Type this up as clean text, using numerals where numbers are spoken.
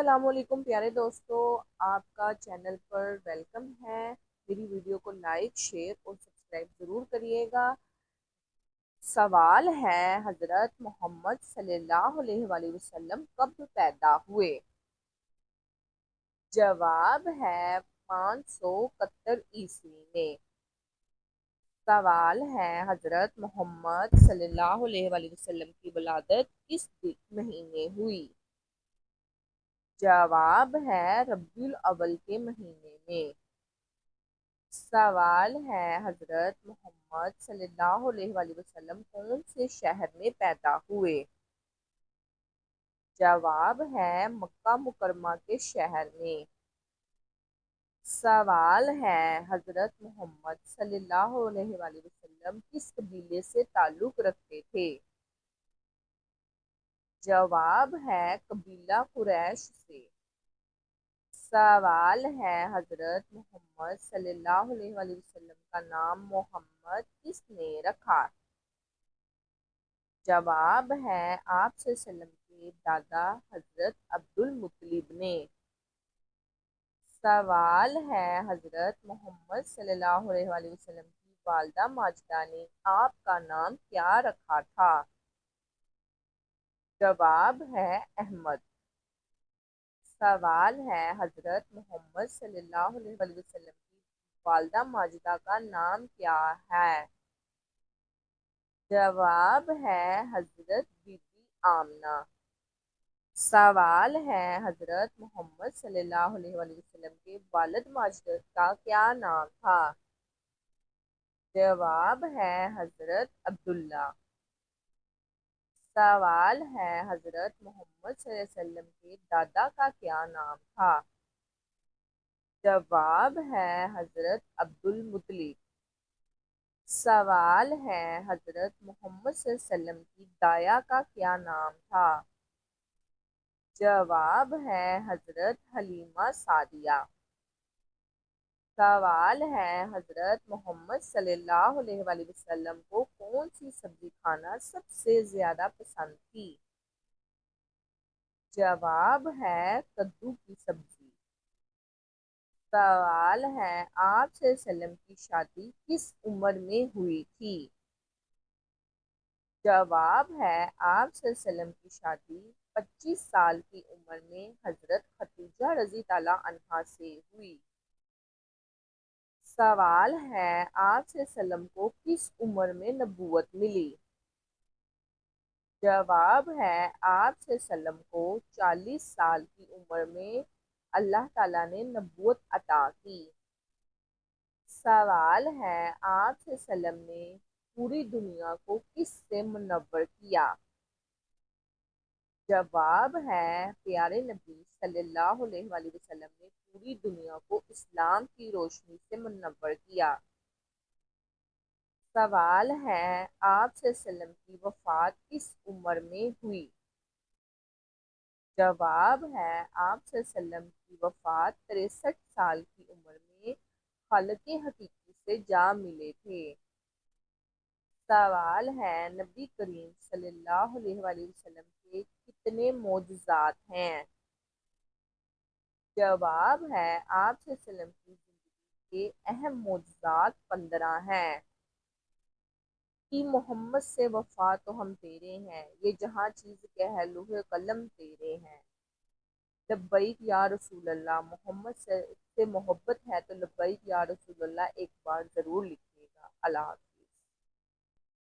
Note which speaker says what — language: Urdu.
Speaker 1: السلام علیکم پیارے دوستو، آپ کا چینل پر ویلکم ہے۔ میری ویڈیو کو لائک، شیئر اور سبسکرائب ضرور کریے گا۔ سوال ہے، حضرت محمد صلی اللہ علیہ وآلہ وسلم کب پیدا ہوئے؟ جواب ہے 571 میں۔ سوال ہے، حضرت محمد صلی اللہ علیہ وآلہ وسلم کی ولادت کس مہینے ہوئی؟ جواب ہے ربیع الاول کے مہینے میں۔ سوال ہے، حضرت محمد صلی اللہ علیہ وآلہ وسلم کون سے شہر میں پیدا ہوئے؟ جواب ہے مکہ مکرمہ کے شہر میں۔ سوال ہے، حضرت محمد صلی اللہ علیہ وآلہ وسلم کس قبیلے سے تعلق رکھتے تھے؟ جواب ہے قبیلہ قریش سے۔ سوال ہے، حضرت محمد صلی اللہ علیہ وآلہ وسلم کا نام محمد کس نے رکھا؟ جواب ہے آپ صلی اللہ علیہ وسلم کے دادا حضرت عبد المطلب نے۔ سوال ہے، حضرت محمد صلی اللہ علیہ وآلہ وسلم کی والدہ ماجدہ نے آپ کا نام کیا رکھا تھا؟ جواب ہے احمد۔ سوال ہے، حضرت محمد صلی اللہ علیہ وآلہ وسلم کی والدہ ماجدہ کا نام کیا ہے؟ جواب ہے حضرت بی بی آمنہ۔ سوال ہے، حضرت محمد صلی اللہ علیہ وآلہ وسلم کے والد ماجد کا کیا نام تھا؟ جواب ہے حضرت عبداللہ۔ سوال ہے، حضرت محمد صلی اللہ علیہ وسلم کے دادا کا کیا نام تھا؟ جواب ہے حضرت عبد المطلب۔ سوال ہے، حضرت محمد صلی اللہ علیہ وسلم کی دایا کا کیا نام تھا؟ جواب ہے حضرت حلیمہ سعدیہ۔ سوال ہے، حضرت محمد صلی اللہ علیہ وآلہ وسلم کو کون سی سبزی کھانا سب سے زیادہ پسند تھی؟ جواب ہے کدو کی سبزی۔ سوال ہے، آپ صلی اللہ علیہ وسلم کی شادی کس عمر میں ہوئی تھی؟ جواب ہے آپ صلی اللہ علیہ وسلم کی شادی 25 سال کی عمر میں حضرت خدیجہ رضی اللہ عنہا سے ہوئی۔ سوال ہے، آپ صلی اللہ علیہ وسلم کو کس عمر میں نبوت ملی؟ جواب ہے آپ صلی اللہ علیہ وسلم کو 40 سال کی عمر میں اللہ تعالیٰ نے نبوت عطا کی۔ سوال ہے، آپ صلی اللہ علیہ وسلم نے پوری دنیا کو کس سے منور کیا؟ جواب ہے پیارے نبی صلی اللہ علیہ وآلہ وسلم نے پوری دنیا کو اسلام کی روشنی سے منور کیا۔ سوال ہے، آپ صلی اللہ علیہ وسلم کی وفات کس عمر میں ہوئی؟ جواب ہے آپ صلی اللہ علیہ وسلم کی وفات 63 سال کی عمر میں خالق حقیقی سے جا ملے تھے۔ سوال ہے، نبی کریم صلی اللہ علیہ وآلہ وسلم کے کتنے معجزات ہیں؟ جواب ہے آپ صلی اللہ علیہ وسلم کی زندگی کے اہم معجزات 15 ہیں۔ کہ محمد سے وفا تو ہم تیرے ہیں، یہ جہاں چیز کہ ہے لوح قلم تیرے ہیں۔ لبیک یا رسول اللہ، محمد سے محبت ہے تو لبیک یا رسول اللہ ایک بار ضرور لکھیے گا۔ اللہ حافظ۔